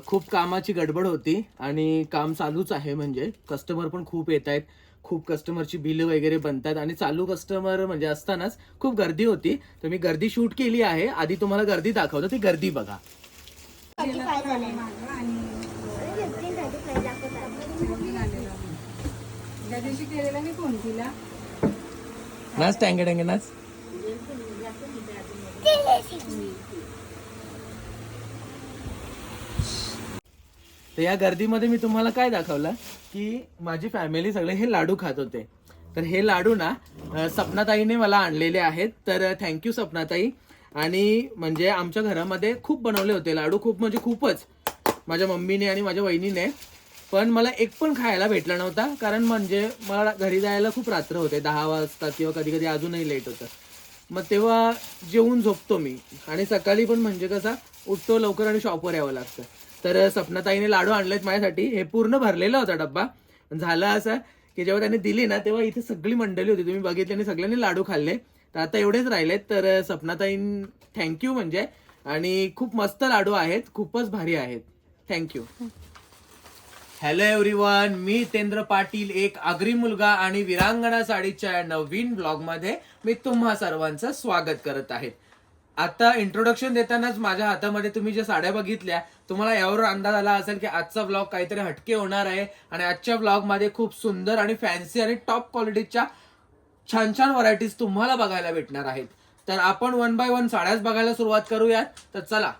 खूप कामाची गडबड होती आणि काम चालूच आहे. म्हणजे कस्टमर पण खूप येत आहेत, खूप कस्टमरची बिल वगैरे बनतात आणि चालू कस्टमर म्हणजे असतानाच खूप गर्दी होती. तर मी गर्दी शूट केली आहे. आधी तुम्हाला गर्दी दाखवतो, ती गर्दी बघा. नाच टँगे टँगे नाच. तर या गर्दीमध्ये मी तुम्हाला काय दाखवलं की माझी फॅमिली सगळे हे लाडू खात होते. तर हे लाडू ना सपनाताईने मला आणलेले आहेत. तर थँक्यू सपनाताई. आणि म्हणजे आमच्या घरामध्ये खूप बनवले होते लाडू, खूप म्हणजे खूपच, माझ्या मम्मीने आणि माझ्या वहिनीने. पण मला एक पण खायला भेटला नव्हता, कारण म्हणजे मला घरी जायला खूप रात्र होते, 10 वाजता किंवा कधी कधी अजूनही लेट होतं. मग तेव्हा जेवून झोपतो मी आणि सकाळी पण म्हणजे कसा उठतो लवकर आणि शॉपवर यावं लागतं. तर सपनाताईने लाडू आणलेत माझ्यासाठी. हे पूर्ण भरलेला होता डब्बा. झालं असं की जेव्हा त्यांनी दिली ना तेव्हा इथे सगळी मंडळी होती, तुम्ही बघितले, आणि सगळ्यांनी लाडू खाल्ले. तर आता एवढेच राहिलेत. तर सपनाताई थँक्यू म्हणजे. आणि खूप मस्त लाडू आहेत, खूपच भारी आहेत. थँक्यू. हॅलो एव्हरीवन, मी हितेंद्र पाटील, एक आगरी मुलगा आणि विरांगणा साडीच्या नवीन ब्लॉग मध्ये मी तुम्हा सर्वांचं स्वागत करत आहे. आता इंट्रोडक्शन देतानाच माझ्या हातामध्ये तुम्ही ज्या साड्या बघितल्या, तुम्हाला यावर अंदाज आला असेल की आजचा ब्लॉग काहीतरी हटके होणार आहे. आणि आजच्या ब्लॉग मध्ये खूप सुंदर आणि फॅन्सी आणि टॉप क्वालिटीच्या छान छान व्हरायटीज तुम्हाला बघायला भेटणार आहेत. तर आपण 1 बाय 1 साड्याच बघायला सुरुवात करूयात. तर चला.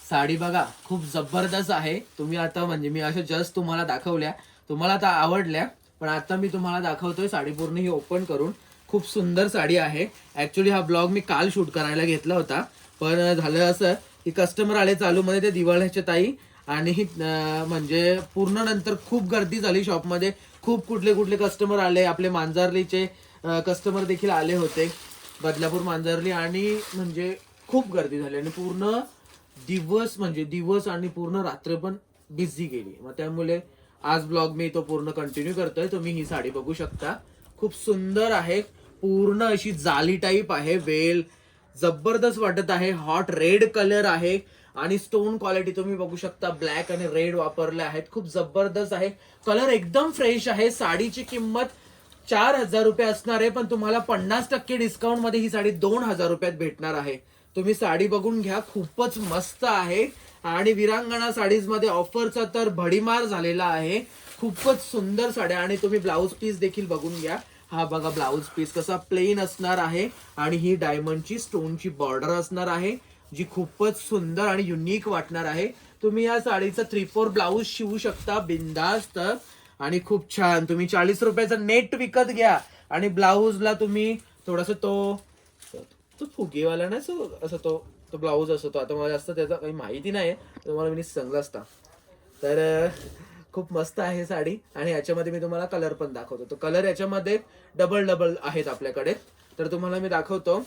साडी बघा, खूप जबरदस्त आहे. तुम्ही आता म्हणजे मी अशा जस्ट तुम्हाला दाखवल्या, तुम्हाला आता आवडल्या, पण आता मी तुम्हाला दाखवतोय साडी पूर्ण ही ओपन करून. खूप सुंदर साडी आहे. ऍक्च्युली हा ब्लॉग मी काल शूट करायला घेतला होता, पण झालं असं की कस्टमर आले चालू मध्ये, ते दिवाळीच्या ताई. आणि म्हणजे पूर्ण नंतर खूप गर्दी झाली शॉपमध्ये. खूप कुठले कुठले कस्टमर आले, आपले मांजरलीचे कस्टमर देखील आले होते, बदलापूर मांजरली. आणि म्हणजे खूप गर्दी झाली आणि पूर्ण दिवस आणि पूर्ण रात्र पण बिझी गेली. मग त्यामुळे आज ब्लॉग मी तो पूर्ण कंटिन्यू करतोय. तुम्ही ही साडी बघू शकता, खूप सुंदर आहे. पूर्ण अशी जाली टाईप आहे, वेल जबरदस्त वाटत आहे. हॉट रेड कलर आहे आणि स्टोन क्वालिटी तुम्ही बघू शकता, ब्लॅक आणि रेड वापरले आहेत. खूप जबरदस्त आहे, कलर एकदम फ्रेश आहे. साडीची किंमत 4,000 रुपये असणार आहे, पण तुम्हाला 50% डिस्काउंट मध्ये ही साडी 2,000 रुपयात भेटणार आहे. तुम्ही साडी बघून घ्या, खूपच मस्त आहे. आणि विरांगणा साडीज मध्ये ऑफरचा तर भडीमार झालेला आहे. खूपच सुंदर साड्या. आणि तुम्ही ब्लाऊज पीस देखील बघून घ्या. हा बघा ब्लाऊज पीस कसा प्लेन असणार आहे आणि ही डायमंडची स्टोनची बॉर्डर असणार आहे, जी खूपच सुंदर आणि युनिक वाटणार आहे. तुम्ही या साडीचा 3/4 ब्लाऊज शिवू शकता बिंदास्त. आणि खूप छान. तुम्ही 40 रुपयाचा नेट विकत घ्या आणि ब्लाऊजला तुम्ही थोडस तो फुगेवाला ना, असं तो तो ब्लाऊज असतो. आता मला जास्त त्याचा काही माहिती नाही, तुम्हाला मी सांगला असता. तर खूप मस्त आहे साडी. आणि याच्यामध्ये मी तुम्हाला कलर पण दाखवतो. तो कलर याच्यामध्ये डबल डबल आहेत आपल्याकडे. तर तुम्हाला मी दाखवतो,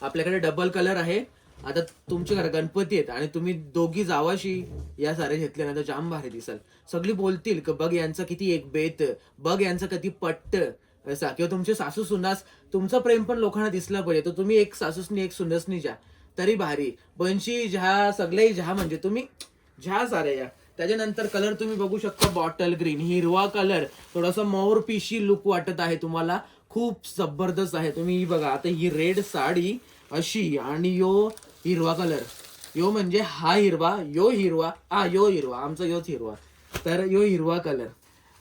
आपल्याकडे डबल कलर आहे. आता तुमच्या घरात गणपती आहेत आणि तुम्ही दोघी जावाशी या साड्या घेतल्या ना तर जाम भारी दिसाल. सगळी बोलतील की बघ यांचं किती एक बेत, बघ यांचं किती पट्ट असा. किंवा तुमचे सासू सुनास, तुमचं प्रेम पण लोकांना दिसलं पाहिजे. तर तुम्ही एक सासूसनी एक सुनसनी ज्या तरी भारी, बनशी ज्या सगळे ज्या म्हणजे तुम्ही ज्या साऱ्या या. त्याच्यानंतर कलर तुम्ही बघू शकता, बॉटल ग्रीन, हिरवा कलर, थोडासा मोर पिशी लुक वाटत आहे तुम्हाला, खूप जबरदस्त आहे. तुम्ही बघा आता ही रेड साडी अशी आणि यो हिरवा कलर, यो म्हणजे हा हिरवा, यो हिरवा, यो हिरवा, आमचा योच हिरवा. तर यो हिरवा कलर.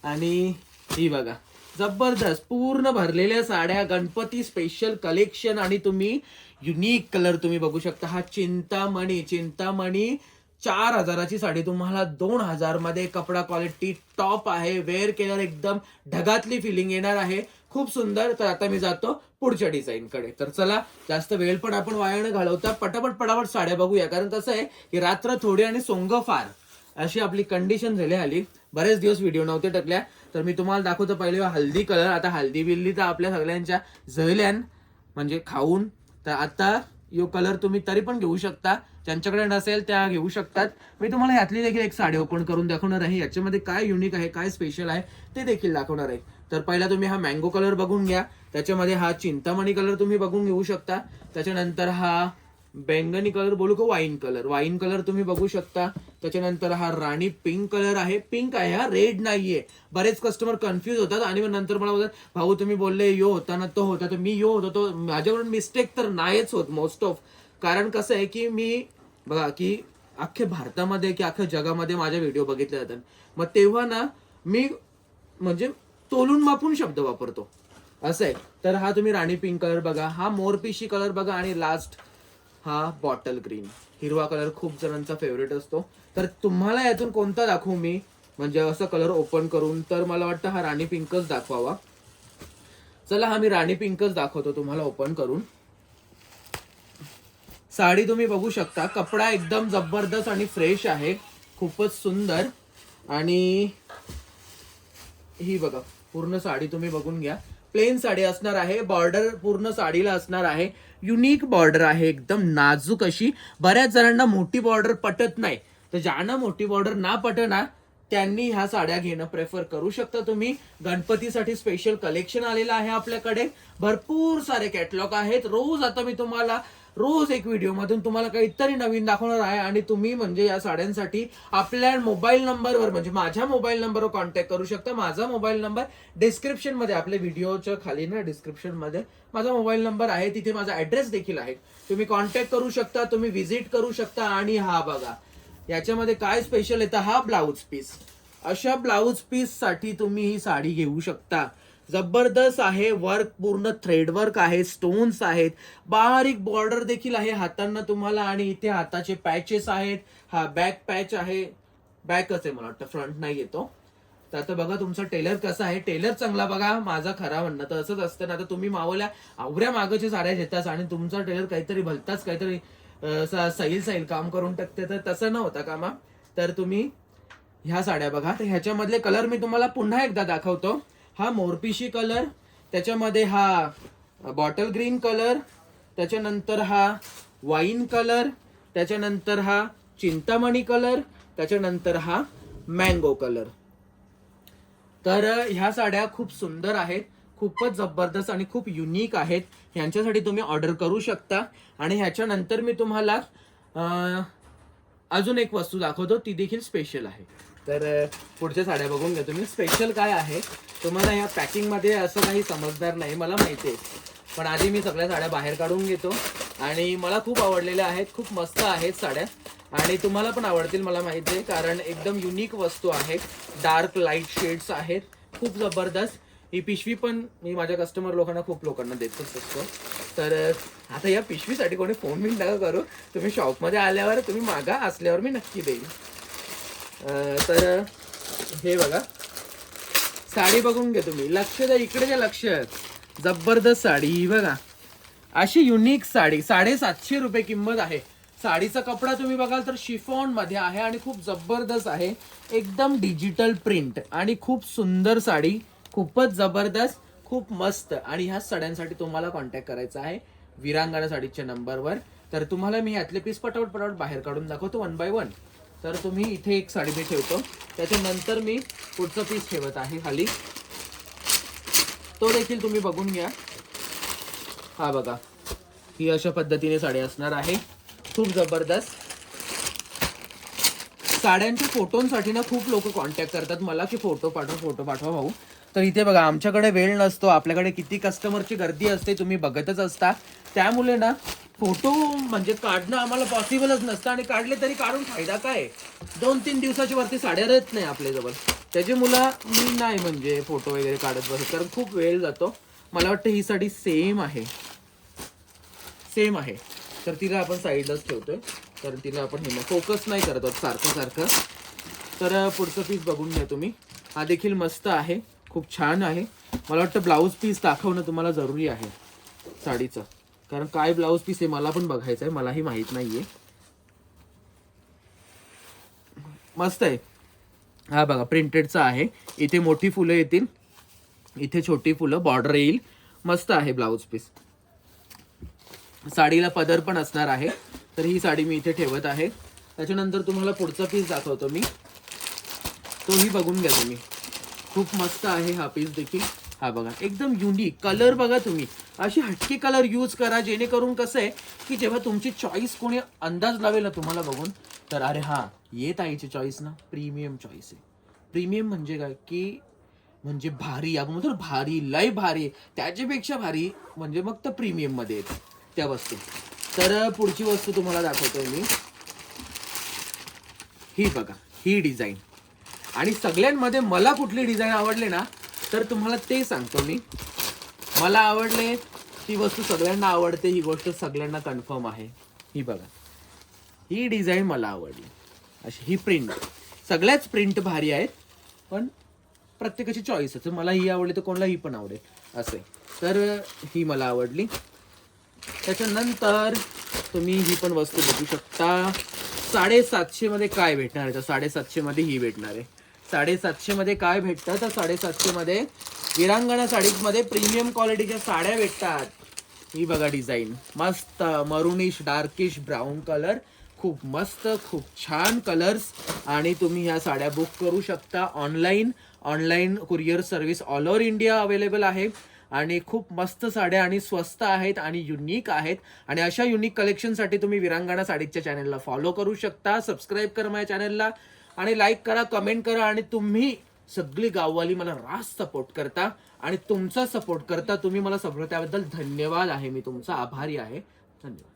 आणि ही बघा जबरदस्त पूर्ण भरलेल्या साड्या, गणपती स्पेशल कलेक्शन. आणि तुम्ही युनिक कलर तुम्ही बघू शकता, हा चिंतामणी. 4,000ची साडी तुम्हाला 2,000 मध्ये. कपडा क्वालिटी टॉप आहे, वेअर केल्यावर एकदम ढगातली फिलिंग येणार आहे, खूप सुंदर. तर आता मी जातो पुढच्या डिझाईन कडे. तर चला, जास्त वेळ पण आपण वाया न घालवता पटापट साड्या बघूया. कारण कसं आहे की रात्र थोडी आणि सोंग फार, अशी आपली कंडिशन झाली आली. बरेच दिवस व्हिडिओ नव्हते टाकल्या, तर मी तुम्हाला दाखवतो पहिले हल्दी कलर. आता हल्दी बिल्ली तर आपल्या सगळ्यांच्या जळल्यान म्हणजे खाऊन, तर आता यो कलर तुम्ही तरी पण घेऊ शकता, ज्यांच्याकडे नसेल त्या घेऊ शकतात. मी तुम्हाला यातली देखील एक साडी ओपन करून दाखवणार आहे, याच्यामध्ये काय युनिक आहे, काय स्पेशल आहे ते देखील दाखवणार आहे. तर पहिला तुम्ही हा मँगो कलर बघून घ्या, त्याच्यामध्ये हा चिंतामणी कलर तुम्ही बघून घेऊ शकता. त्याच्यानंतर हा बैंगनी कलर बोलू का वाईन कलर तुम्ही बघू शकता. त्याच्यानंतर हा राणी पिंक कलर आहे, पिंक आहे हा, रेड नाहीये. बरेच कस्टमर कन्फ्युज होतात आणि मग नंतर मला बोलतात भाऊ तुम्ही बोलले यो होता ना तो होता, तर मी यो होतो तो माझ्याकडून मिस्टेक तर नाहीच होत मोस्ट ऑफ. कारण कसं आहे की मी बघा की अख्ख्या भारतामध्ये की अख्ख्या जगामध्ये माझे व्हिडिओ बघितले जातात, मग तेव्हा ना मी म्हणजे तोलून मापून शब्द वापरतो असं आहे. तर हा तुम्ही राणी पिंक कलर बघा, हा मोरपिशी कलर बघा, आणि लास्ट हा बॉटल ग्रीन. हिरवा कलर खूप जणांचा फेवरेट असतो, तर तुम्हाला यातून कोणता दाखवू मी म्हणजे असं कलर ओपन करून, तर मला वाटतं हा राणी पिंकच दाखवावा. चला हा मी राणी पिंकच दाखवतो तुम्हाला ओपन करून. साडी तुम्ही बघू शकता, कपडा एकदम जबरदस्त आणि फ्रेश आहे, खूपच सुंदर. आणि ही बघा पूर्ण साडी तुम्ही बघून घ्या, प्लेन साडी असणार आहे, बॉर्डर पूर्ण साडीला असणार आहे, युनिक बॉर्डर आहे, एकदम नाजूक अशी. बऱ्याच जणांना मोठी बॉर्डर पटत नाही, तर ज्यांना मोठी बॉर्डर ना पटना त्यांनी ह्या साड्या घेणं प्रेफर करू शकता तुम्ही. गणपतीसाठी स्पेशल कलेक्शन आलेलं आहे आपल्याकडे, भरपूर सारे कॅटलॉग आहेत. रोज आता मी तुम्हाला रोज एक व्हिडिओ मधून तुम्हाला काहीतरी नवीन दाखवणार आहे, आणि तुम्ही म्हणजे या साड्यांसाठी आपल्या मोबाईल नंबरवर म्हणजे माझ्या मोबाईल नंबरवर कॉन्टॅक्ट करू शकता. माझा मोबाईल नंबर डिस्क्रिप्शन मध्ये, आपल्या व्हिडिओच्या खाली ना डिस्क्रिप्शन मध्ये माझा मोबाईल नंबर आहे, तिथे माझा ऍड्रेस देखील आहे, तुम्ही कॉन्टॅक्ट करू शकता, तुम्ही व्हिजिट करू शकता. आणि हा बघा याच्यामध्ये काय स्पेशल येतं, हा ब्लाउज पीस. अशा ब्लाउज पीस साठी तुम्ही ही साडी घेऊ शकता. जबरदस्त आहे, वर्क पूर्ण थ्रेड वर्क आहे, स्टोन्स आहेत, बारीक बॉर्डर देखील आहे हातांना तुम्हाला, आणि इथे हाताचे पॅचेस आहेत. हा बॅक पॅच आहे, बॅकच आहे मला वाटतं, फ्रंट नाही येतो. तर आता बघा तुमचा टेलर कसा आहे, टेलर चांगला बघा, माझा खरा म्हणणं तर असंच असतं ना. आता तुम्ही मावल्या आवऱ्या मागच्या साड्या घेताच आणि तुमचा टेलर काहीतरी भलताच काहीतरी सैल काम करून टाकते, तर तसं न होता कामा. तर तुम्ही ह्या साड्या बघा, तर ह्याच्यामधले कलर मी तुम्हाला पुन्हा एकदा दाखवतो. हा मोरपिशी कलर, त्याच्यामध्ये हा बॉटल ग्रीन कलर, त्याच्यानंतर हा वाईन कलर, त्याच्यानंतर हा चिंतामणी कलर, त्याच्यानंतर हा मँगो कलर. तर ह्या साड्या खूप सुंदर आहेत, खूपच जबरदस्त आणि खूप युनिक आहेत. ह्यांच्यासाठी तुम्ही ऑर्डर करू शकता. आणि ह्याच्यानंतर मी तुम्हाला अजून एक वस्तू दाखवतो, ती देखील स्पेशल आहे. तर पुढच्या साड्या बघून घ्या तुम्ही. स्पेशल काय आहे तुम्हाला या पॅकिंग मध्ये असं काही समजणार नाही, मला माहिती आहे, पण आधी मी सगळ्या साड्या बाहेर काढून घेतो. आणि मला खूप आवडलेल्या आहेत, खूप मस्त आहेत साड्या, आणि तुम्हाला पण आवडतील मला माहिती आहे, कारण एकदम युनिक वस्तू आहे, डार्क लाईट शेड्स आहेत, खूप जबरदस्त. ही पिशवी पण मी माझ्या कस्टमर लोकांना खूप लोकांना देतच असतो. तर आता या पिशवीसाठी कोणी फोन बिन नका करू, तुम्ही शॉपमध्ये आल्यावर तुम्ही मागा, असल्यावर मी नक्की देईन. तर हे बघा साडी बघून घ्या तुम्ही, लक्ष द्या इकडे, द्या लक्ष. जबरदस्त साडी ही बघा, अशी युनिक साडी, 750 रुपये किंमत आहे. साडीचा कपडा तुम्ही बघाल तर शिफॉन मध्ये आहे आणि खूप जबरदस्त आहे, एकदम डिजिटल प्रिंट आणि खूप सुंदर साडी, खूपच जबरदस्त, खूप मस्त. आणि ह्या साड्यांसाठी तुम्हाला कॉन्टॅक्ट करायचा आहे वीरांगना साडीच्या नंबरवर. तर तुम्हाला मी यातले पीस पटापट बाहेर काढून दाखवतो 1 बाय 1. तर तुम्ही इथे एक साडी मी ठेवतो, त्याच्यानंतर मी पुढचा पीस ठेवत आहे खाली, तो देखील तुम्ही बघून घ्या. हा बघा, ही अशा पद्धतीने साडी असणार आहे, खूप जबरदस्त. साड्यांच्या फोटोंसाठी ना खूप लोक कॉन्टॅक्ट करतात मला की फोटो पाठवा भाऊ. तर इथे बघा आमच्याकडे वेळ नसतो, आपल्याकडे किती कस्टमरची गर्दी असते तुम्ही बघतच असता, त्यामुळे ना फोटो म्हणजे काढणं आम्हाला पॉसिबलच नसतं, आणि काढले तरी काढून फायदा काय, 2-3 दिवसाच्या वरती साड्या राहत नाही आपल्याजवळ, त्याची मुलं मी नाही म्हणजे फोटो वगैरे काढत बसत, कारण खूप वेळ जातो. मला वाटतं ही साडी सेम आहे, तर तिला आपण साईडलाच ठेवतोय, तर तिला आपण हे फोकस नाही करत आहोत सारखं. तर पुढचं पीस बघून घ्या तुम्ही, हा देखील मस्त आहे, खूप छान आहे. मला वाटतं ब्लाऊज पीस दाखवणं तुम्हाला जरुरी आहे साडीचं, कारण काय ब्लाऊज पीस आहे मला पण बघायचं आहे, मलाही माहित नाहीये. मस्त आहे, हा बघा प्रिंटेडचा आहे. इथे मोठी फुलं येतील, इथे छोटी फुलं, बॉर्डर येईल. मस्त आहे ब्लाऊज पीस. साडीला पदर पण असणार आहे. तर ही साडी मी इथे ठेवत आहे. त्याच्यानंतर तुम्हाला पुढचा पीस दाखवतो मी, तोही बघून घ्या तुम्ही. खूप मस्त आहे हा पीस देखील. हा बघा एकदम युनिक कलर बघा. तुम्ही अशी हटके कलर यूज करा, जेणेकरून कसं आहे की जेव्हा तुमची चॉईस कोणी अंदाज लावेल ना तुम्हाला बघून, तर अरे हा येत आईची चॉईस ना प्रीमियम चॉईस आहे. प्रीमियम म्हणजे काय की म्हणजे भारी, आपण म्हणतो भारी, लय भारी, त्याच्यापेक्षा भारी म्हणजे मग तर प्रीमियम मध्ये येते त्या वस्तू. तर पुढची वस्तू तुम्हाला दाखवतोय मी. ही बघा ही डिझाईन. आणि सगळ्यांमध्ये मला कुठली डिझाईन आवडली ना, तर तुम्हाला ते सांगतो मी. मला आवडले, ही वस्तू सगळ्यांना आवडते, ही गोष्ट सगळ्यांना कन्फर्म आहे. ही बघा ही डिझाईन मला आवडली. अशी ही प्रिंट, सगळ्याच प्रिंट भारी आहेत, पण प्रत्येकाची चॉईस आहे. मला ही आवडली तर कोणाला ही पण आवडेल असे. तर ही मला आवडली. त्याच्यानंतर तुम्ही ही पण वस्तू बघू शकता. 750 मध्ये काय भेटणार आहे, तर 750 मध्ये ही भेटणार आहे. 750 मध्ये काय भेटतं, तर 750 मध्ये विरांगणा साडीज मध्ये प्रीमियम क्वालिटीच्या साड्या भेटतात. ही बघा डिझाईन मस्त, मरुनिश डार्किश ब्राऊन कलर, खूप मस्त, खूप छान कलर्स. आणि तुम्ही ह्या साड्या बुक करू शकता online. Online courier service all over India available आहे. आणि खूप मस्त साड्या आणि स्वस्त आहेत आणि युनिक आहेत. आणि अशा युनिक कलेक्शनसाठी तुम्ही विरांगणा साडीच्या चॅनलला फॉलो करू शकता, सबस्क्राईब करा माझ्या चॅनलला, आणि लाईक करा, कमेंट करा. आणि तुम्ही सगळी गाववाली मला रास्त सपोर्ट करता आणि तुमचा सपोर्ट करता तुम्ही मला सगळं, त्याबद्दल धन्यवाद आहे. मी तुमचा आभारी आहे. धन्यवाद.